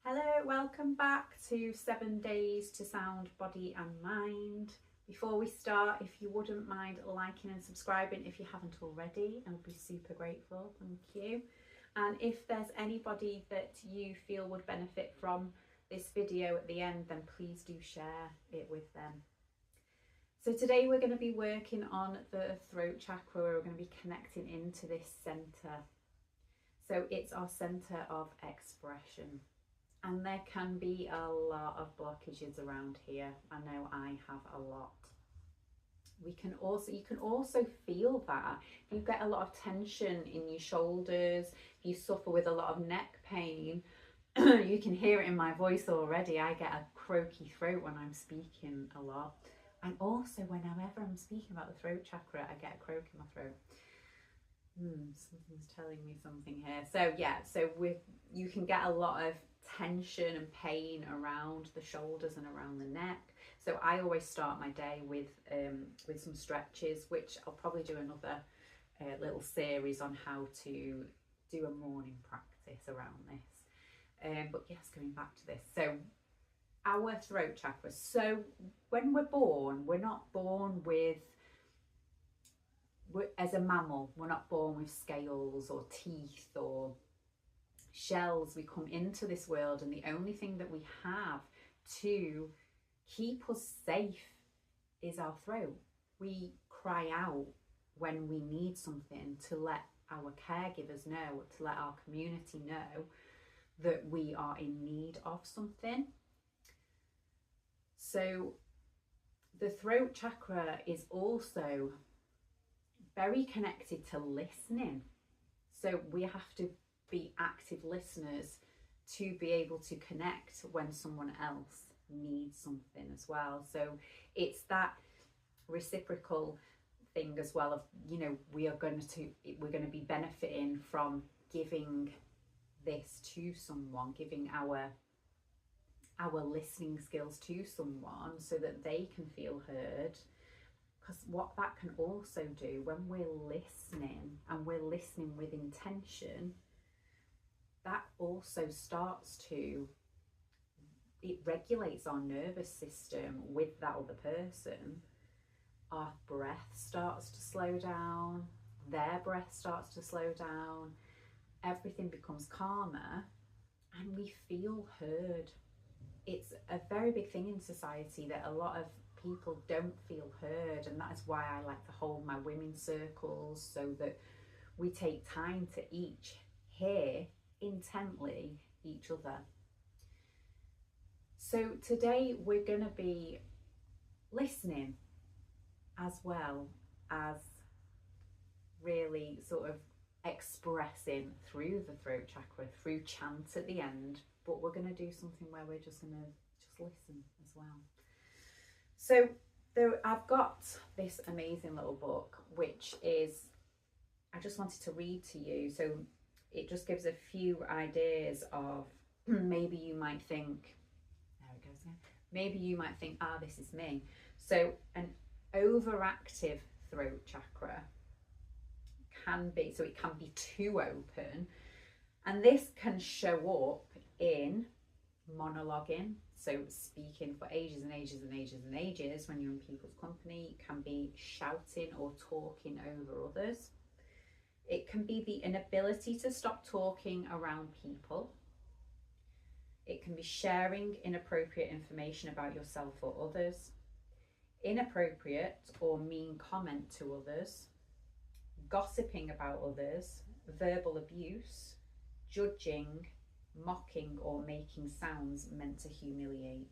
Hello, welcome back to 7 Days to Sound Body and Mind. Before we start, if you wouldn't mind liking and subscribing if you haven't already, I would be super grateful, thank you. And if there's anybody that you feel would benefit from this video at the end, then please do share it with them. So today we're going to be working on the throat chakra, where we're going to be connecting into this centre. So it's our centre of expression. And there can be a lot of blockages around here. I know I have a lot. You can also feel that if you get a lot of tension in your shoulders, if you suffer with a lot of neck pain, you can hear it in my voice already. I get a croaky throat when I'm speaking a lot. And also whenever I'm speaking about the throat chakra, I get a croak in my throat. Something's telling me something here. So yeah, you can get a lot of tension and pain around the shoulders and around the neck. So I always start my day with some stretches, which I'll probably do another little series on how to do a morning practice around this. But yes, coming back to this. So our throat chakra. So when we're born, we're not born as a mammal, we're not born with scales or teeth or shells. We come into this world, and the only thing that we have to keep us safe is our throat. We cry out when we need something, to let our caregivers know, to let our community know that we are in need of something. So the throat chakra is also very connected to listening. So we have to be active listeners to be able to connect when someone else needs something as well. So it's that reciprocal thing as well of, you know, we're going to be benefiting from giving this to someone, giving our listening skills to someone so that they can feel heard. Because what that can also do when we're listening, and we're listening with intention, that also it regulates our nervous system with that other person. Our breath starts to slow down, their breath starts to slow down, everything becomes calmer, and we feel heard. It's a very big thing in society that a lot of people don't feel heard, and that is why I like to hold my women's circles, so that we take time to each hear intently each other. So today we're going to be listening as well as really sort of expressing through the throat chakra, through chant at the end, but we're going to do something where we're just going to listen as well. So I've got this amazing little book, which is, I just wanted to read to you. So it just gives a few ideas of, maybe you might think, there it goes again, maybe you might think, this is me. So an overactive throat chakra it can be too open, and this can show up in monologuing, so speaking for ages and ages and ages and ages when you're in people's company. It can be shouting or talking over others. It can be the inability to stop talking around people. It can be sharing inappropriate information about yourself or others, inappropriate or mean comment to others, gossiping about others, verbal abuse, judging, mocking or making sounds meant to humiliate.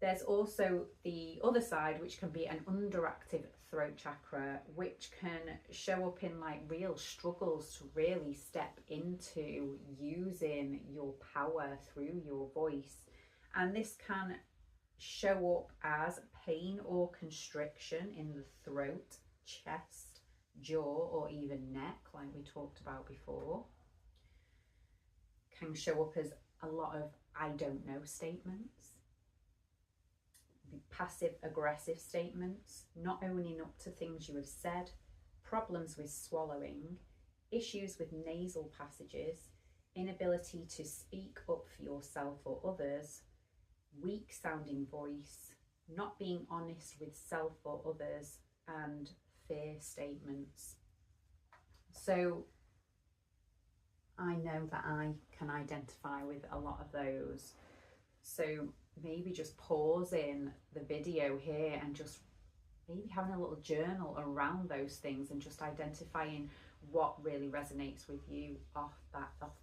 There's also the other side, which can be an underactive throat chakra, which can show up in like real struggles to really step into using your power through your voice. And this can show up as pain or constriction in the throat, chest, jaw, or even neck, like we talked about before. Can show up as a lot of I don't know statements, passive aggressive statements, not owning up to things you have said, problems with swallowing, issues with nasal passages, inability to speak up for yourself or others, weak sounding voice, not being honest with self or others, and fear statements. So I know that I can identify with a lot of those. So maybe just pausing the video here and just maybe having a little journal around those things and just identifying what really resonates with you off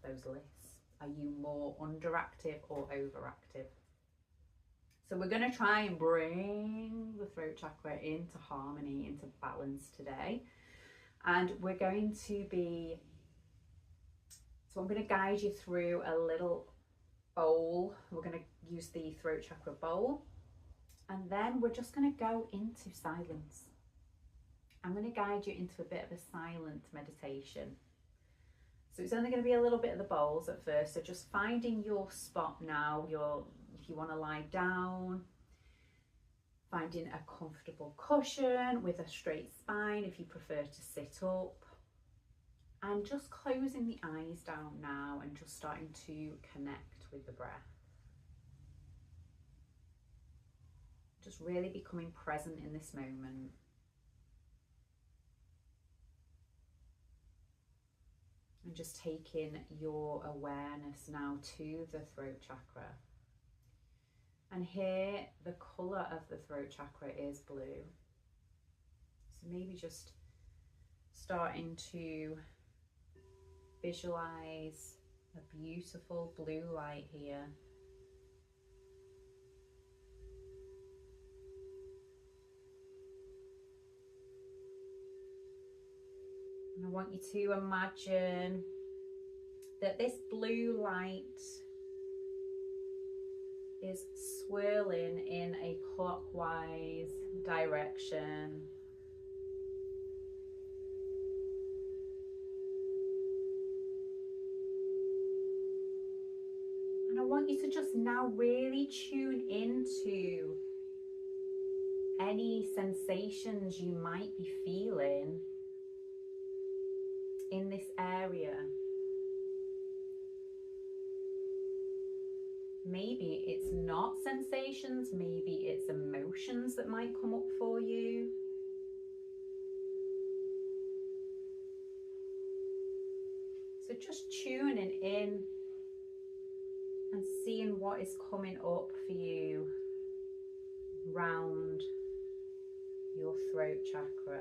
those lists. Are you more underactive or overactive? So we're going to try and bring the throat chakra into harmony, into balance today. And we're going to be, so I'm going to guide you through a little bowl. We're going to use the throat chakra bowl. And then we're just going to go into silence. I'm going to guide you into a bit of a silent meditation. So it's only going to be a little bit of the bowls at first. So just finding your spot now, if you want to lie down, finding a comfortable cushion with a straight spine if you prefer to sit up. And just closing the eyes down now and just starting to connect with the breath. Just really becoming present in this moment. And just taking your awareness now to the throat chakra. And here, the colour of the throat chakra is blue. So maybe just starting to visualise a beautiful blue light here. And I want you to imagine that this blue light is swirling in a clockwise direction. And I want you to just now really tune into any sensations you might be feeling in this area. Maybe it's not sensations, maybe it's emotions that might come up for you. So just tuning in and seeing what is coming up for you round your throat chakra.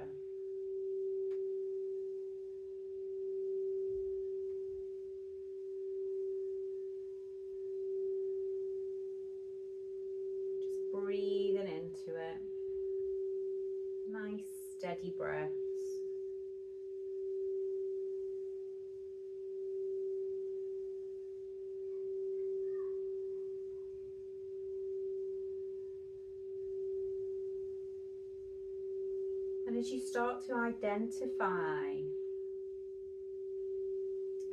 Breathing into it. Nice steady breaths. And as you start to identify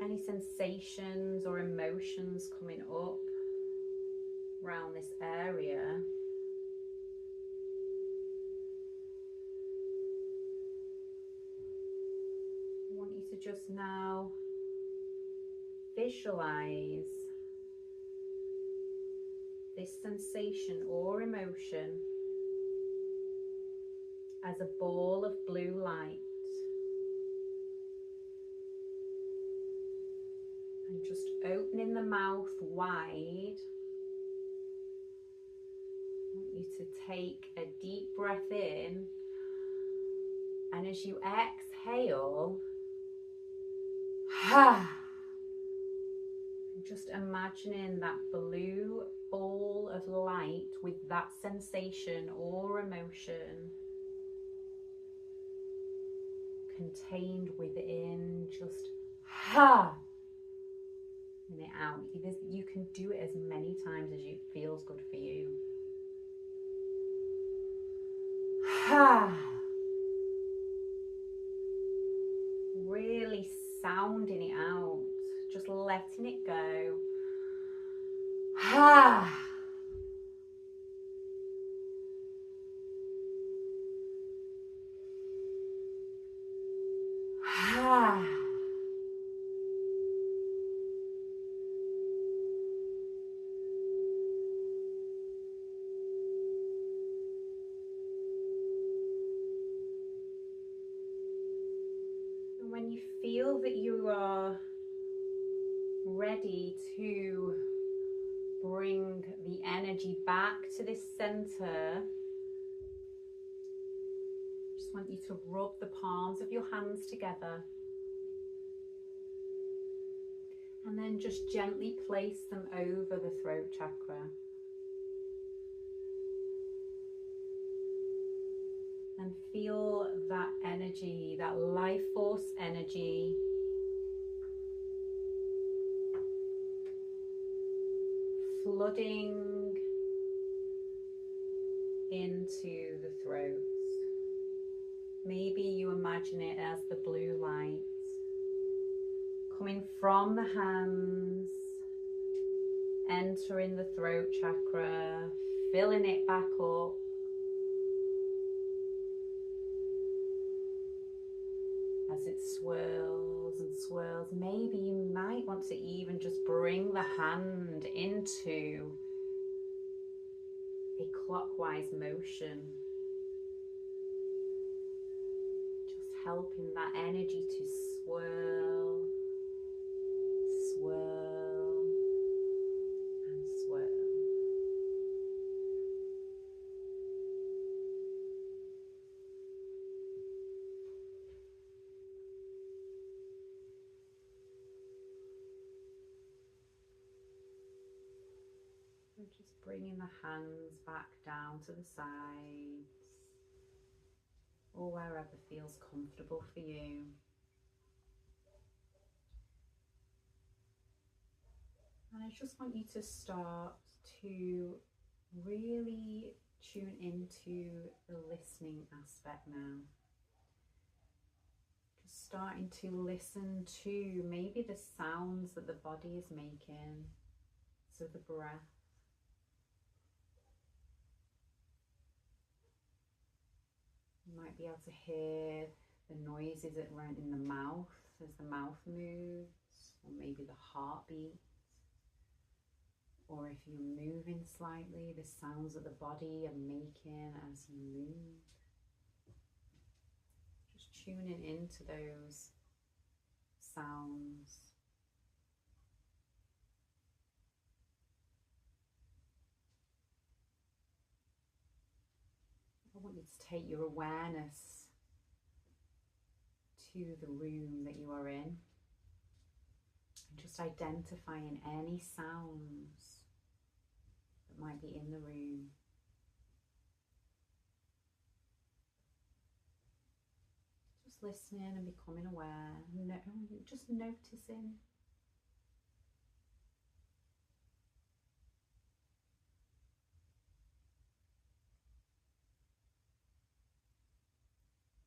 any sensations or emotions coming up around this area, just now visualize this sensation or emotion as a ball of blue light, and just opening the mouth wide. I want you to take a deep breath in, and as you exhale, just imagining that blue ball of light with that sensation or emotion contained within, just and it out. You can do it as many times as it feels good for you. Really sounding it out, just letting it go. feel that you are ready to bring the energy back to this center, just want you to rub the palms of your hands together and then just gently place them over the throat chakra. And feel that energy, that life force energy flooding into the throat. Maybe you imagine it as the blue light coming from the hands, entering the throat chakra, filling it back up. As it swirls and swirls, maybe you might want to even just bring the hand into a clockwise motion, just helping that energy to swirl, swirl, and swirl. So just bringing the hands back down to the sides or wherever feels comfortable for you. And I just want you to start to really tune into the listening aspect now. Just starting to listen to maybe the sounds that the body is making, so the breath. You might be able to hear the noises around in the mouth as the mouth moves, or maybe the heartbeat. Or if you're moving slightly, the sounds that the body are making as you move. Just tuning into those sounds. I want you to take your awareness to the room that you are in and just identifying any sounds that might be in the room. Just listening and becoming aware, just noticing.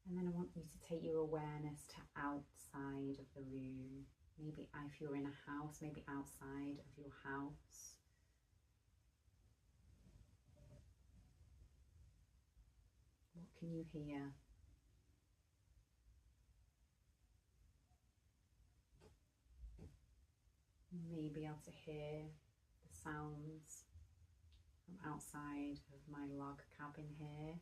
And then I want you to take your awareness to outside of the room. Maybe if you're in a house, maybe outside of your house. What can you hear? You may be able to hear the sounds from outside of my log cabin here.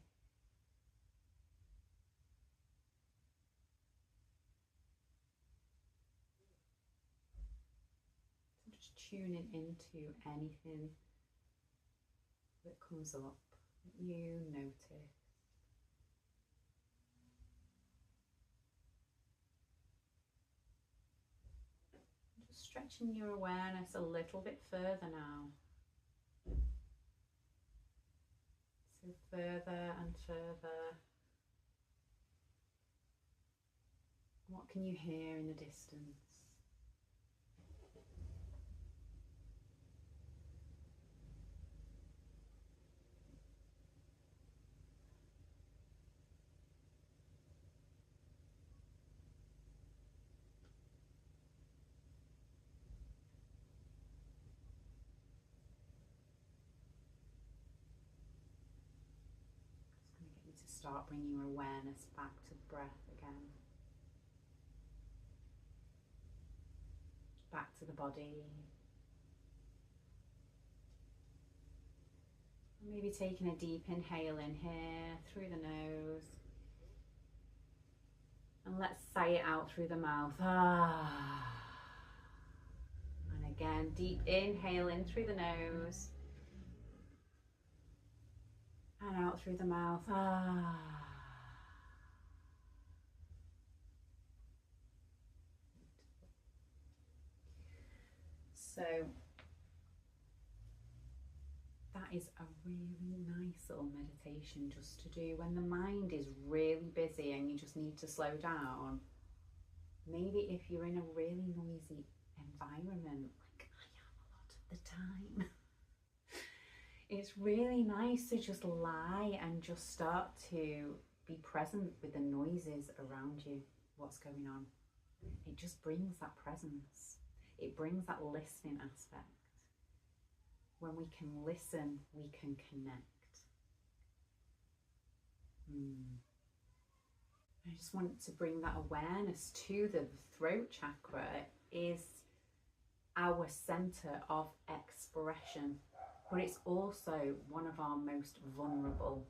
Tuning into anything that comes up that you notice. Just stretching your awareness a little bit further now. So further and further. What can you hear in the distance? Start bringing your awareness back to the breath again. Back to the body. Maybe taking a deep inhale in here through the nose. And let's sigh it out through the mouth. Ah. And again, deep inhale in through the nose. And out through the mouth. Ah. So that is a really nice little meditation just to do when the mind is really busy and you just need to slow down. Maybe if you're in a really noisy environment, like I am a lot of the time, it's really nice to just lie and just start to be present with the noises around you, what's going on. It just brings that presence. It brings that listening aspect. When we can listen, we can connect. I just want to bring that awareness to the throat chakra is our center of expression, but it's also one of our most vulnerable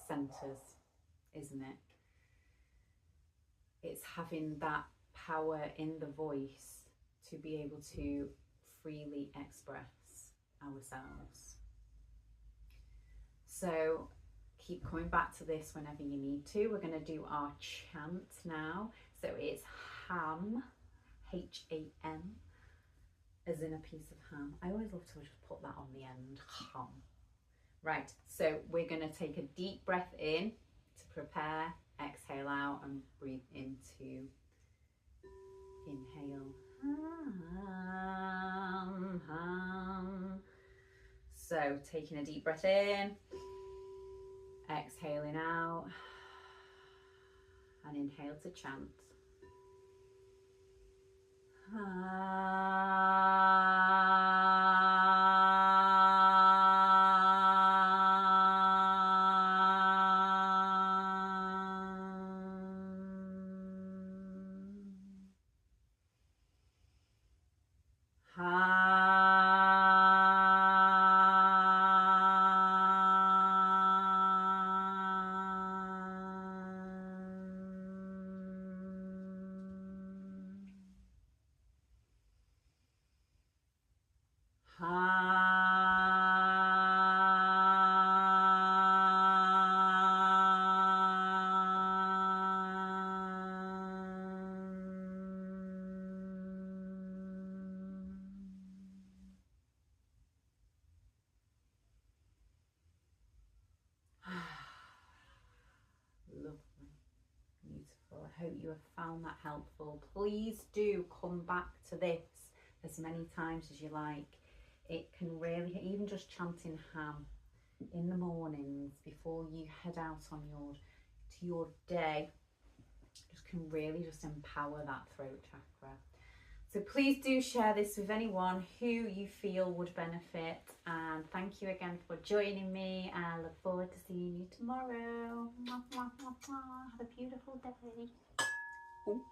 centers, isn't it? It's having that power in the voice to be able to freely express ourselves. So keep coming back to this whenever you need to. We're going to do our chant now. So it's ham, H-A-M, as in a piece of ham. I always love to just put that on the end, ham. Right, so we're going to take a deep breath in to prepare, exhale out and breathe into, inhale, ham, ham. So taking a deep breath in, exhaling out, and inhale to chant. Lovely, beautiful. I hope you have found that helpful. Please do come back to this as many times as you like. It can really, even just chanting ham in the mornings before you head out on your day, just can really just empower that throat chakra. So please do share this with anyone who you feel would benefit, and thank you again for joining me. I look forward to seeing you tomorrow. Have a beautiful day. Ooh.